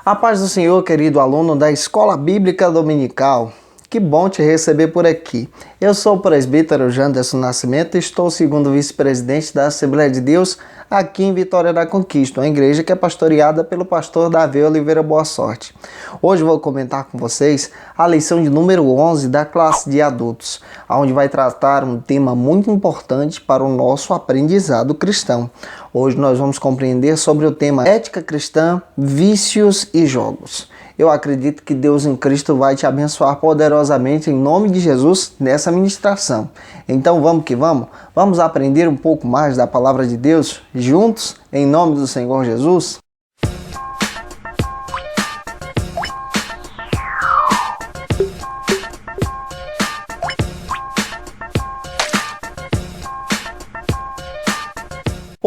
A paz do Senhor, querido aluno da Escola Bíblica Dominical. Que bom te receber por aqui. Eu sou o presbítero Janderson Nascimento e estou segundo vice-presidente da Assembleia de Deus aqui em Vitória da Conquista, uma igreja que é pastoreada pelo pastor Davi Oliveira Boa Sorte. Hoje vou comentar com vocês a lição de número 11 da classe de adultos, onde vai tratar um tema muito importante para o nosso aprendizado cristão. Hoje nós vamos compreender sobre o tema ética cristã, vícios e jogos. Eu acredito que Deus em Cristo vai te abençoar poderosamente em nome de Jesus nessa ministração. Então vamos que vamos? Vamos aprender um pouco mais da palavra de Deus juntos em nome do Senhor Jesus?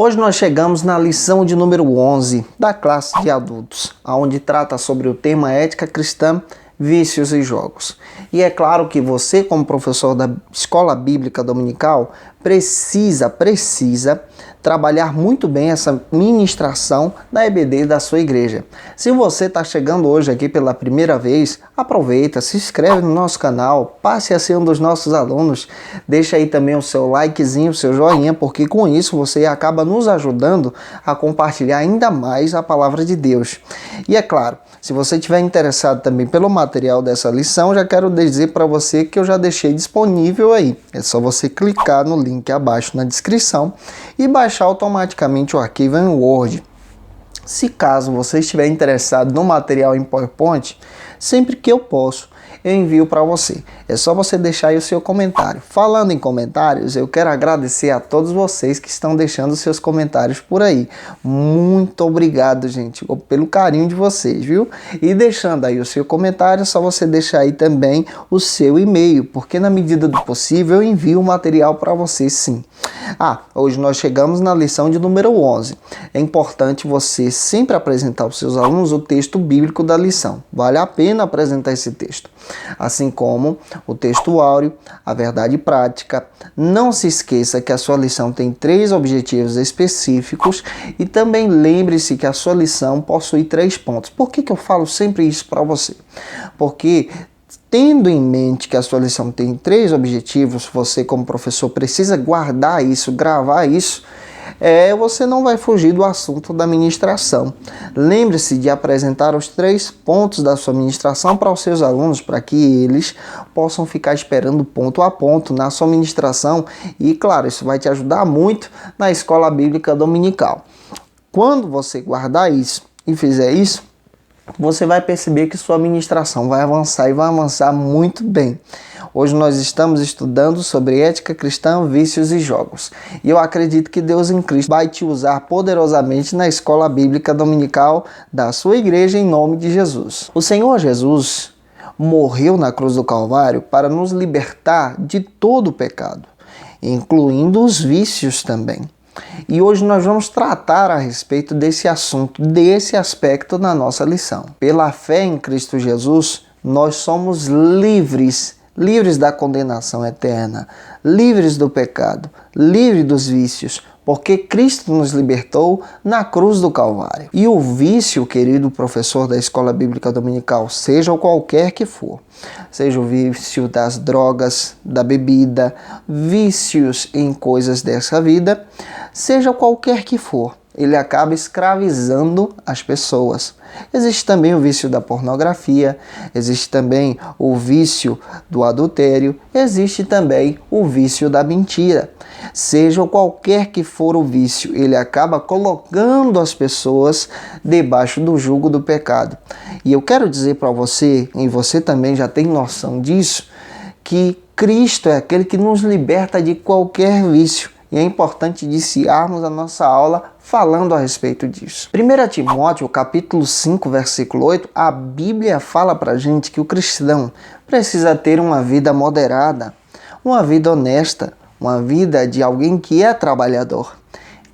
Hoje nós chegamos na lição de número 11 da classe de adultos, onde trata sobre o tema ética cristã, vícios e jogos. E é claro que você, como professor da Escola Bíblica Dominical, precisa trabalhar muito bem essa ministração da EBD da sua igreja. Se você está chegando hoje aqui pela primeira vez, aproveita, se inscreve no nosso canal, passe a ser um dos nossos alunos, deixa aí também o seu likezinho, o seu joinha, porque com isso você acaba nos ajudando a compartilhar ainda mais a palavra de Deus. E é claro, se você estiver interessado também pelo material dessa lição, já quero dizer para você que eu já deixei disponível aí. É só você clicar no link abaixo na descrição e baixar automaticamente o arquivo em Word. Se caso você estiver interessado no material em PowerPoint, sempre que eu posso, eu envio para você. É só você deixar aí o seu comentário. Falando em comentários, eu quero agradecer a todos vocês que estão deixando seus comentários por aí. Muito obrigado, gente, pelo carinho de vocês, viu? E deixando aí o seu comentário, é só você deixar aí também o seu e-mail, porque na medida do possível eu envio o material para vocês sim. Hoje nós chegamos na lição de número 11. É importante você sempre apresentar aos seus alunos o texto bíblico da lição. Vale a pena apresentar esse texto. Assim como o texto áureo, a verdade prática. Não se esqueça que a sua lição tem 3 objetivos específicos e também lembre-se que a sua lição possui 3 pontos. Por que eu falo sempre isso para você? Porque tendo em mente que a sua lição tem 3 objetivos, você como professor precisa guardar isso, gravar isso, você não vai fugir do assunto da ministração. Lembre-se de apresentar os 3 pontos da sua ministração para os seus alunos, para que eles possam ficar esperando ponto a ponto na sua ministração e, claro, isso vai te ajudar muito na Escola Bíblica Dominical. Quando você guardar isso e fizer isso, você vai perceber que sua ministração vai avançar e vai avançar muito bem. Hoje nós estamos estudando sobre ética cristã, vícios e jogos. E eu acredito que Deus em Cristo vai te usar poderosamente na Escola Bíblica Dominical da sua igreja em nome de Jesus. O Senhor Jesus morreu na cruz do Calvário para nos libertar de todo o pecado, incluindo os vícios também. E hoje nós vamos tratar a respeito desse assunto, desse aspecto na nossa lição. Pela fé em Cristo Jesus, nós somos livres da condenação eterna, livres do pecado, livres dos vícios, porque Cristo nos libertou na cruz do Calvário. E o vício, querido professor da Escola Bíblica Dominical, seja o qualquer que for, seja o vício das drogas, da bebida, vícios em coisas dessa vida, seja qualquer que for, ele acaba escravizando as pessoas. Existe também o vício da pornografia, existe também o vício do adultério, existe também o vício da mentira. Seja qualquer que for o vício, ele acaba colocando as pessoas debaixo do jugo do pecado. E eu quero dizer para você, e você também já tem noção disso, que Cristo é aquele que nos liberta de qualquer vício. E é importante iniciarmos a nossa aula falando a respeito disso. 1 Timóteo, capítulo 5, versículo 8, a Bíblia fala para a gente que o cristão precisa ter uma vida moderada, uma vida honesta, uma vida de alguém que é trabalhador.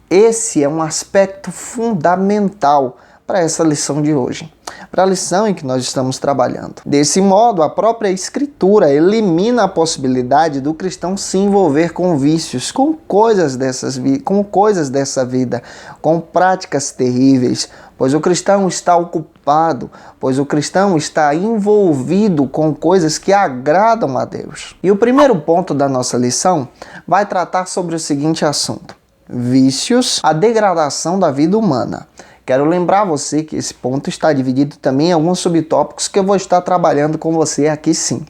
Esse é um aspecto fundamental para essa lição de hoje, para a lição em que nós estamos trabalhando. Desse modo, a própria Escritura elimina a possibilidade do cristão se envolver com vícios, com coisas dessa vida, com práticas terríveis, pois o cristão está ocupado preocupado, pois o cristão está envolvido com coisas que agradam a Deus. E o primeiro ponto da nossa lição vai tratar sobre o seguinte assunto: vícios, a degradação da vida humana. Quero lembrar você que esse ponto está dividido também em alguns subtópicos que eu vou estar trabalhando com você aqui sim.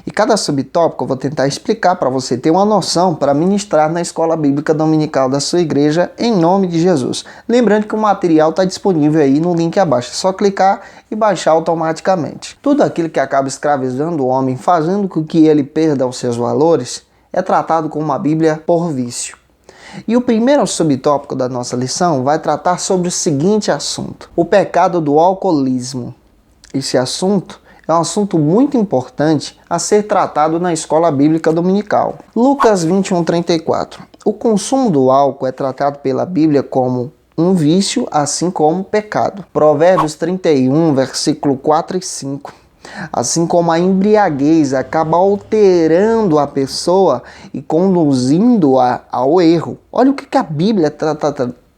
E cada subtópico eu vou tentar explicar para você ter uma noção para ministrar na escola bíblica dominical da sua igreja em nome de Jesus. Lembrando que o material está disponível aí no link abaixo, é só clicar e baixar automaticamente. Tudo aquilo que acaba escravizando o homem, fazendo com que ele perda os seus valores, é tratado como uma Bíblia por vício. E o primeiro subtópico da nossa lição vai tratar sobre o seguinte assunto: o pecado do alcoolismo. Esse assunto é um assunto muito importante a ser tratado na escola bíblica dominical. Lucas 21:34. O consumo do álcool é tratado pela Bíblia como um vício, assim como pecado. Provérbios 31, versículo 4 e 5. Assim como a embriaguez acaba alterando a pessoa e conduzindo-a ao erro. Olha o que a Bíblia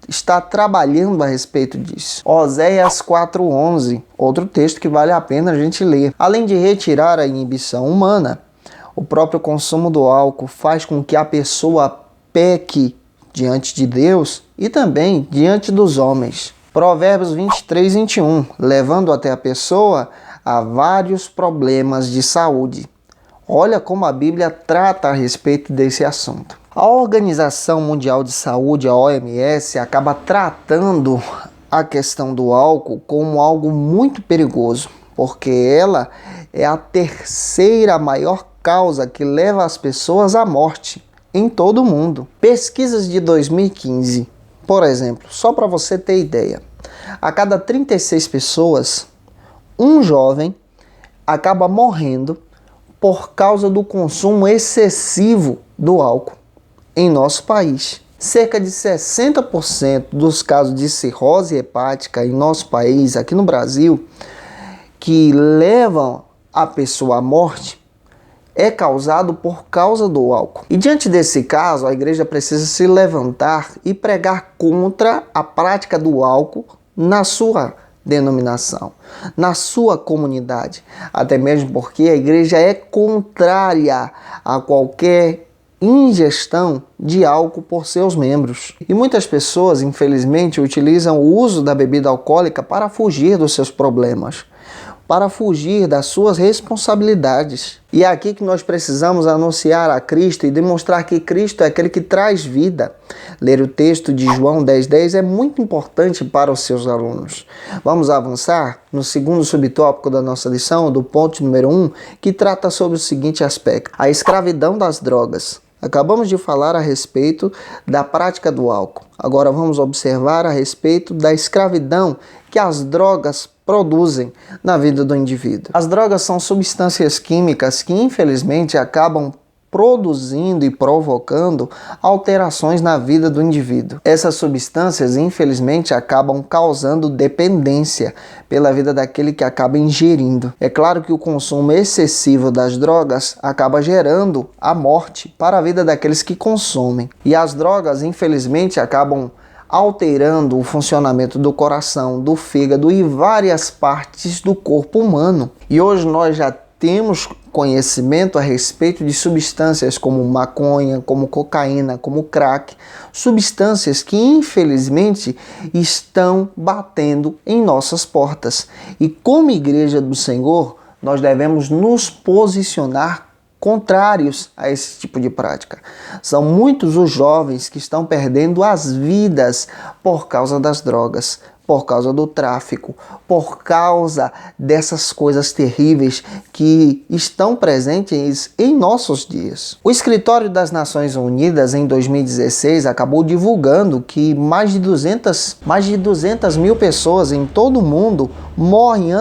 está trabalhando a respeito disso. Oséias 4:11, outro texto que vale a pena a gente ler. Além de retirar a inibição humana, o próprio consumo do álcool faz com que a pessoa peque diante de Deus e também diante dos homens. Provérbios 23:21, levando até a pessoa a vários problemas de saúde. Olha como a Bíblia trata a respeito desse assunto. A Organização Mundial de Saúde, a OMS, acaba tratando a questão do álcool como algo muito perigoso, porque ela é a terceira maior causa que leva as pessoas à morte em todo o mundo. Pesquisas de 2015, por exemplo, só para você ter ideia, a cada 36 pessoas, um jovem acaba morrendo por causa do consumo excessivo do álcool em nosso país. Cerca de 60% dos casos de cirrose hepática em nosso país, aqui no Brasil, que levam a pessoa à morte, é causado por causa do álcool. E diante desse caso, a igreja precisa se levantar e pregar contra a prática do álcool na sua denominação, na sua comunidade, até mesmo porque a igreja é contrária a qualquer ingestão de álcool por seus membros. E muitas pessoas, infelizmente, utilizam o uso da bebida alcoólica para fugir dos seus problemas, para fugir das suas responsabilidades. E é aqui que nós precisamos anunciar a Cristo e demonstrar que Cristo é aquele que traz vida. Ler o texto de João 10:10 é muito importante para os seus alunos. Vamos avançar no segundo subtópico da nossa lição, do ponto número 1, que trata sobre o seguinte aspecto: a escravidão das drogas. Acabamos de falar a respeito da prática do álcool. Agora vamos observar a respeito da escravidão que as drogas produzem na vida do indivíduo. As drogas são substâncias químicas que infelizmente acabam produzindo e provocando alterações na vida do indivíduo. Essas substâncias infelizmente acabam causando dependência pela vida daquele que acaba ingerindo. É claro que o consumo excessivo das drogas acaba gerando a morte para a vida daqueles que consomem. E as drogas infelizmente acabam alterando o funcionamento do coração, do fígado e várias partes do corpo humano. E hoje nós já temos conhecimento a respeito de substâncias como maconha, como cocaína, como crack, substâncias que infelizmente estão batendo em nossas portas. E como igreja do Senhor, nós devemos nos posicionar contrários a esse tipo de prática. São muitos os jovens que estão perdendo as vidas por causa das drogas, por causa do tráfico, por causa dessas coisas terríveis que estão presentes em nossos dias. O Escritório das Nações Unidas, em 2016, acabou divulgando que mais de 200 mil pessoas em todo o mundo morrem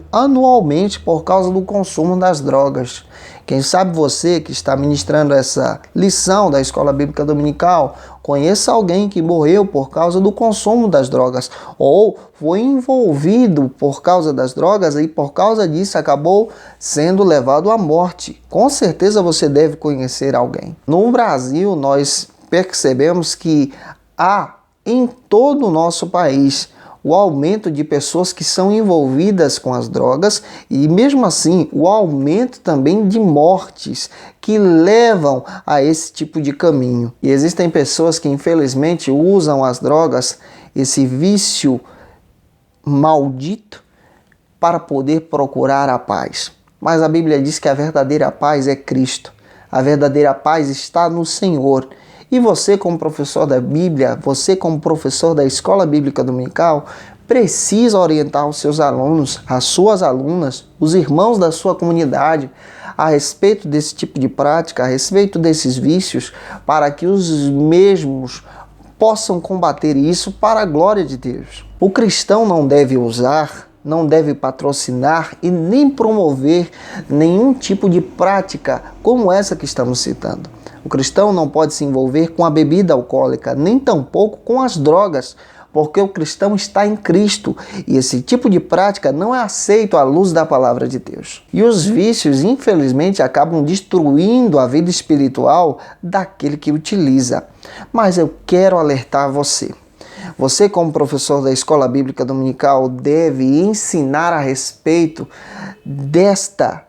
anualmente por causa do consumo das drogas. Quem sabe você que está ministrando essa lição da Escola Bíblica Dominical, conheça alguém que morreu por causa do consumo das drogas ou foi envolvido por causa das drogas e por causa disso acabou sendo levado à morte. Com certeza você deve conhecer alguém. No Brasil, nós percebemos que há em todo o nosso país o aumento de pessoas que são envolvidas com as drogas e, mesmo assim, o aumento também de mortes que levam a esse tipo de caminho. E existem pessoas que, infelizmente, usam as drogas, esse vício maldito, para poder procurar a paz. Mas a Bíblia diz que a verdadeira paz é Cristo. A verdadeira paz está no Senhor. E você, como professor da Bíblia, você, como professor da Escola Bíblica Dominical, precisa orientar os seus alunos, as suas alunas, os irmãos da sua comunidade a respeito desse tipo de prática, a respeito desses vícios, para que os mesmos possam combater isso para a glória de Deus. O cristão não deve usar, não deve patrocinar e nem promover nenhum tipo de prática como essa que estamos citando. O cristão não pode se envolver com a bebida alcoólica, nem tampouco com as drogas, porque o cristão está em Cristo e esse tipo de prática não é aceito à luz da palavra de Deus. E os vícios, infelizmente, acabam destruindo a vida espiritual daquele que utiliza. Mas eu quero alertar você. Você, como professor da Escola Bíblica Dominical, deve ensinar a respeito desta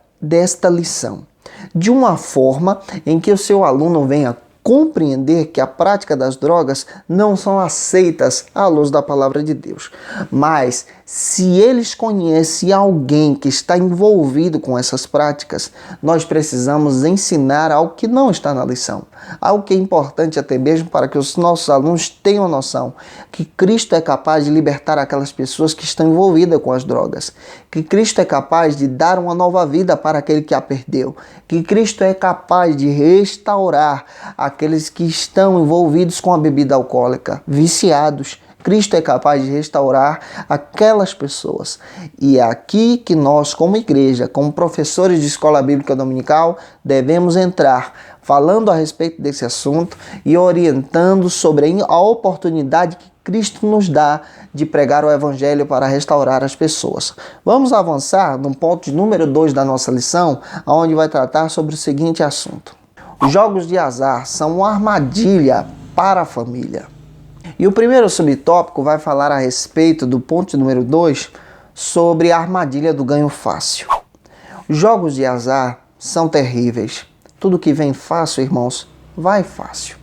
lição, de uma forma em que o seu aluno venha compreender que a prática das drogas não são aceitas à luz da palavra de Deus. Mas se eles conhecem alguém que está envolvido com essas práticas, nós precisamos ensinar algo que não está na lição. Algo que é importante até mesmo para que os nossos alunos tenham noção que Cristo é capaz de libertar aquelas pessoas que estão envolvidas com as drogas. Que Cristo é capaz de dar uma nova vida para aquele que a perdeu. Que Cristo é capaz de restaurar aqueles que estão envolvidos com a bebida alcoólica, viciados. Cristo é capaz de restaurar aquelas pessoas. E é aqui que nós, como igreja, como professores de Escola Bíblica Dominical, devemos entrar falando a respeito desse assunto e orientando sobre a oportunidade que Cristo nos dá de pregar o Evangelho para restaurar as pessoas. Vamos avançar no ponto de número 2 da nossa lição, onde vai tratar sobre o seguinte assunto. Os jogos de azar são uma armadilha para a família. E o primeiro subtópico vai falar a respeito do ponto número 2 sobre a armadilha do ganho fácil. Os jogos de azar são terríveis. Tudo que vem fácil, irmãos, vai fácil.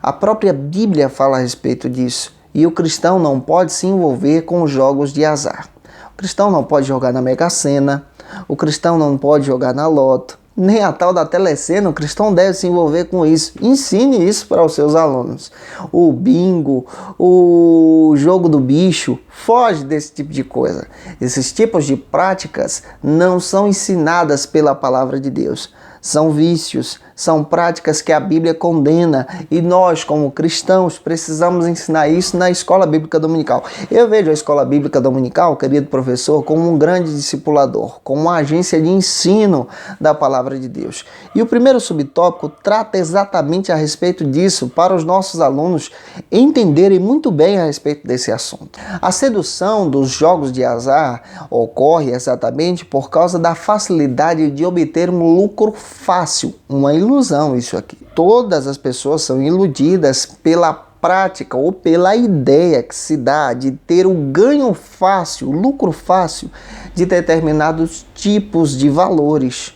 A própria Bíblia fala a respeito disso. E o cristão não pode se envolver com os jogos de azar. O cristão não pode jogar na Mega Sena. O cristão não pode jogar na loto. Nem a tal da telecena, o cristão deve se envolver com isso. Ensine isso para os seus alunos. O bingo, o jogo do bicho, foge desse tipo de coisa. Esses tipos de práticas não são ensinadas pela palavra de Deus. São vícios, são práticas que a Bíblia condena e nós, como cristãos, precisamos ensinar isso na Escola Bíblica Dominical. Eu vejo a Escola Bíblica Dominical, querido professor, como um grande discipulador, como uma agência de ensino da palavra de Deus. E o primeiro subtópico trata exatamente a respeito disso, para os nossos alunos entenderem muito bem a respeito desse assunto. A sedução dos jogos de azar ocorre exatamente por causa da facilidade de obter um lucro fácil, uma ilusão isso aqui. Todas as pessoas são iludidas pela prática ou pela ideia que se dá de ter o ganho fácil, o lucro fácil de determinados tipos de valores.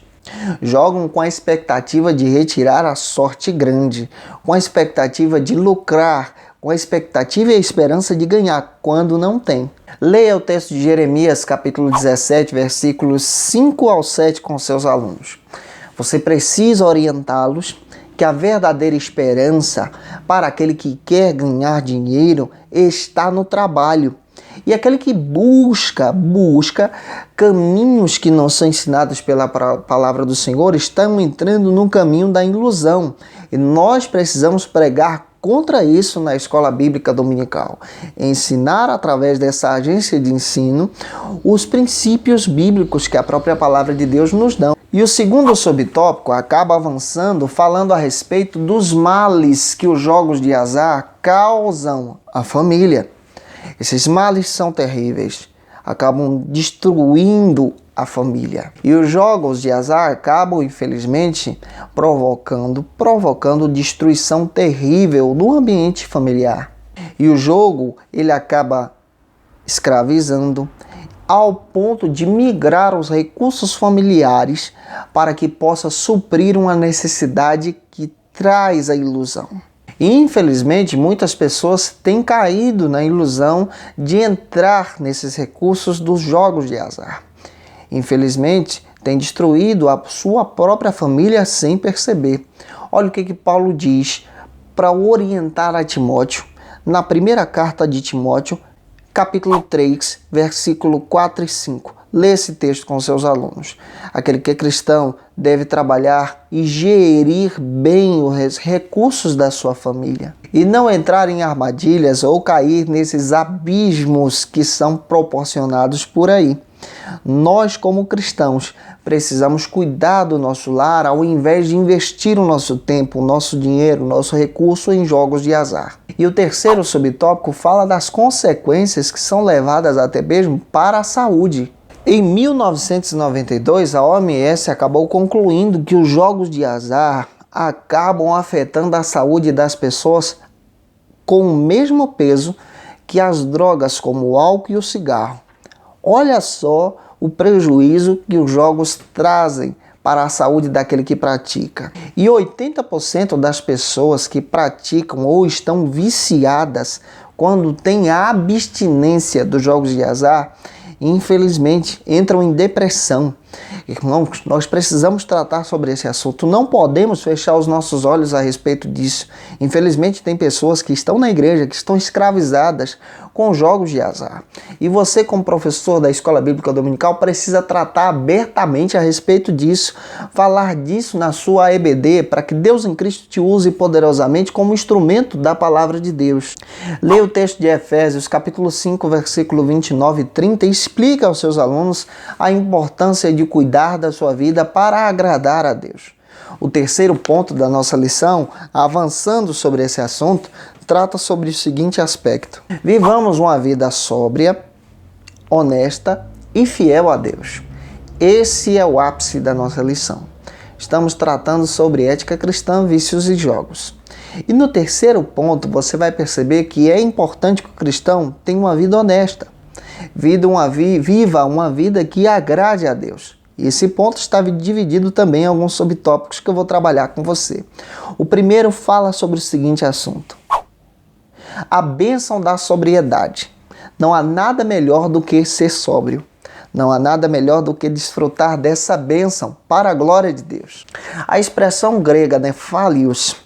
Jogam com a expectativa de retirar a sorte grande, com a expectativa de lucrar, com a expectativa e a esperança de ganhar quando não tem. Leia o texto de Jeremias, capítulo 17, versículos 5 ao 7 com seus alunos. Você precisa orientá-los que a verdadeira esperança para aquele que quer ganhar dinheiro está no trabalho. E aquele que busca caminhos que não são ensinados pela palavra do Senhor estão entrando no caminho da ilusão. E nós precisamos pregar contra isso na Escola Bíblica Dominical. Ensinar através dessa agência de ensino os princípios bíblicos que a própria palavra de Deus nos dá. E o segundo subtópico acaba avançando falando a respeito dos males que os jogos de azar causam à família. Esses males são terríveis, acabam destruindo a família. E os jogos de azar acabam, infelizmente, provocando destruição terrível no ambiente familiar. E o jogo, ele acaba escravizando, ao ponto de migrar os recursos familiares para que possa suprir uma necessidade que traz a ilusão. E, infelizmente, muitas pessoas têm caído na ilusão de entrar nesses recursos dos jogos de azar. Infelizmente, tem destruído a sua própria família sem perceber. Olha o que Paulo diz para orientar a Timóteo, na primeira carta de Timóteo, capítulo 3, versículo 4 e 5. Lê esse texto com seus alunos. Aquele que é cristão deve trabalhar e gerir bem os recursos da sua família e não entrar em armadilhas ou cair nesses abismos que são proporcionados por aí. Nós, como cristãos, precisamos cuidar do nosso lar ao invés de investir o nosso tempo, o nosso dinheiro, o nosso recurso em jogos de azar. E o terceiro subtópico fala das consequências que são levadas até mesmo para a saúde. Em 1992, a OMS acabou concluindo que os jogos de azar acabam afetando a saúde das pessoas com o mesmo peso que as drogas como o álcool e o cigarro. Olha só o prejuízo que os jogos trazem para a saúde daquele que pratica. E 80% das pessoas que praticam ou estão viciadas quando têm a abstinência dos jogos de azar, infelizmente, entram em depressão. Irmãos, nós precisamos tratar sobre esse assunto. Não podemos fechar os nossos olhos a respeito disso. Infelizmente, tem pessoas que estão na igreja, que estão escravizadas com jogos de azar. E você, como professor da Escola Bíblica Dominical, precisa tratar abertamente a respeito disso, falar disso na sua EBD, para que Deus em Cristo te use poderosamente como instrumento da palavra de Deus. Leia o texto de Efésios, capítulo 5, versículo 29 e 30, e explica aos seus alunos a importância de cuidar da sua vida para agradar a Deus. O terceiro ponto da nossa lição, avançando sobre esse assunto, trata sobre o seguinte aspecto: vivamos uma vida sóbria, honesta e fiel a Deus. Esse é o ápice da nossa lição. Estamos tratando sobre ética cristã, vícios e jogos. E no terceiro ponto, você vai perceber que é importante que o cristão tenha uma vida honesta. Viva uma vida que agrade a Deus. E esse ponto está dividido também em alguns subtópicos que eu vou trabalhar com você. O primeiro fala sobre o seguinte assunto: a bênção da sobriedade. Não há nada melhor do que ser sóbrio. Não há nada melhor do que desfrutar dessa bênção para a glória de Deus. A expressão grega nefalios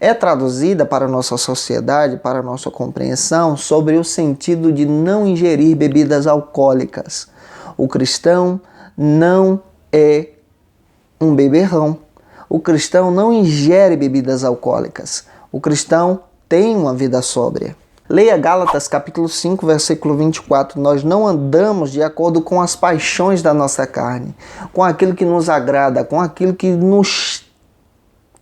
é traduzida para a nossa sociedade, para a nossa compreensão, sobre o sentido de não ingerir bebidas alcoólicas. O cristão não é um beberrão. O cristão não ingere bebidas alcoólicas. O cristão tem uma vida sóbria. Leia Gálatas capítulo 5, versículo 24. Nós não andamos de acordo com as paixões da nossa carne, com aquilo que nos agrada, com aquilo que nos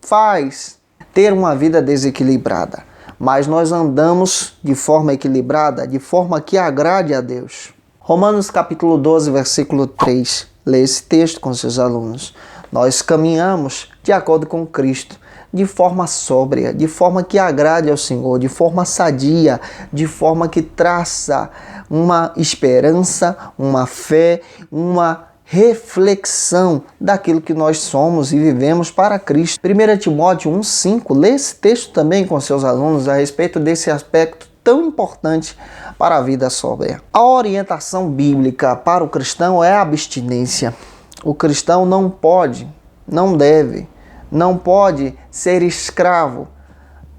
faz ter uma vida desequilibrada. Mas nós andamos de forma equilibrada, de forma que agrade a Deus. Romanos capítulo 12, versículo 3. Leia esse texto com seus alunos. Nós caminhamos de acordo com Cristo, de forma sóbria, de forma que agrade ao Senhor, de forma sadia, de forma que traça uma esperança, uma fé, uma reflexão daquilo que nós somos e vivemos para Cristo. 1 Timóteo 1,5, lê esse texto também com seus alunos a respeito desse aspecto tão importante para a vida sóbria. A orientação bíblica para o cristão é a abstinência. O cristão não pode, não deve, não pode ser escravo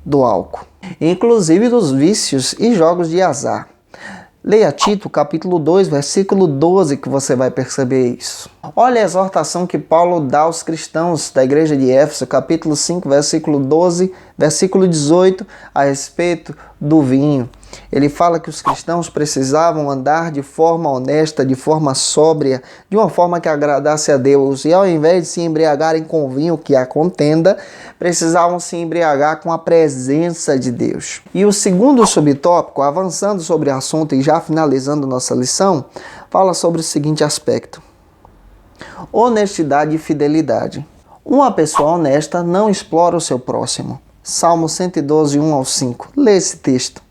do álcool, inclusive dos vícios e jogos de azar. Leia Tito, capítulo 2, versículo 12, que você vai perceber isso. Olha a exortação que Paulo dá aos cristãos da igreja de Éfeso, capítulo 5, versículo 12, versículo 18, a respeito do vinho. Ele fala que os cristãos precisavam andar de forma honesta, de forma sóbria, de uma forma que agradasse a Deus. E ao invés de se embriagarem com vinho, que é a contenda, precisavam se embriagar com a presença de Deus. E o segundo subtópico, avançando sobre o assunto e já finalizando nossa lição, fala sobre o seguinte aspecto: honestidade e fidelidade. Uma pessoa honesta não explora o seu próximo. Salmo 112, 1 ao 5. Lê esse texto.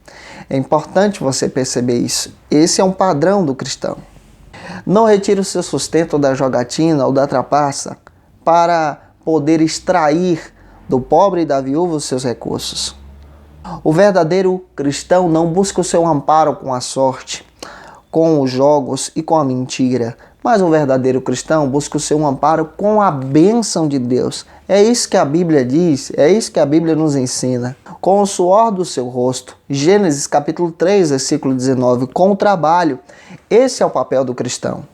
É importante você perceber isso. Esse é um padrão do cristão. Não retire o seu sustento da jogatina ou da trapaça para poder extrair do pobre e da viúva os seus recursos. O verdadeiro cristão não busca o seu amparo com a sorte, com os jogos e com a mentira, mas o verdadeiro cristão busca o seu amparo com a bênção de Deus. É isso que a Bíblia diz, é isso que a Bíblia nos ensina. Com o suor do seu rosto. Gênesis capítulo 3, versículo 19. Com o trabalho. Esse é o papel do cristão.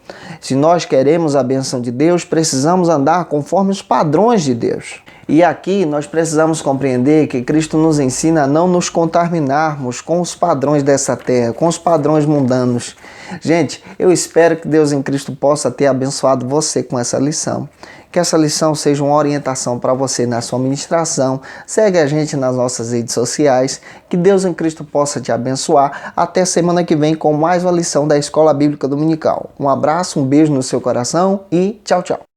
Se nós queremos a bênção de Deus, precisamos andar conforme os padrões de Deus. E aqui nós precisamos compreender que Cristo nos ensina a não nos contaminarmos com os padrões dessa terra, com os padrões mundanos. Gente, eu espero que Deus em Cristo possa ter abençoado você com essa lição. Que essa lição seja uma orientação para você na sua ministração. Segue a gente nas nossas redes sociais. Que Deus em Cristo possa te abençoar. Até semana que vem com mais uma lição da Escola Bíblica Dominical. Um abraço, um beijo no seu coração e tchau, tchau.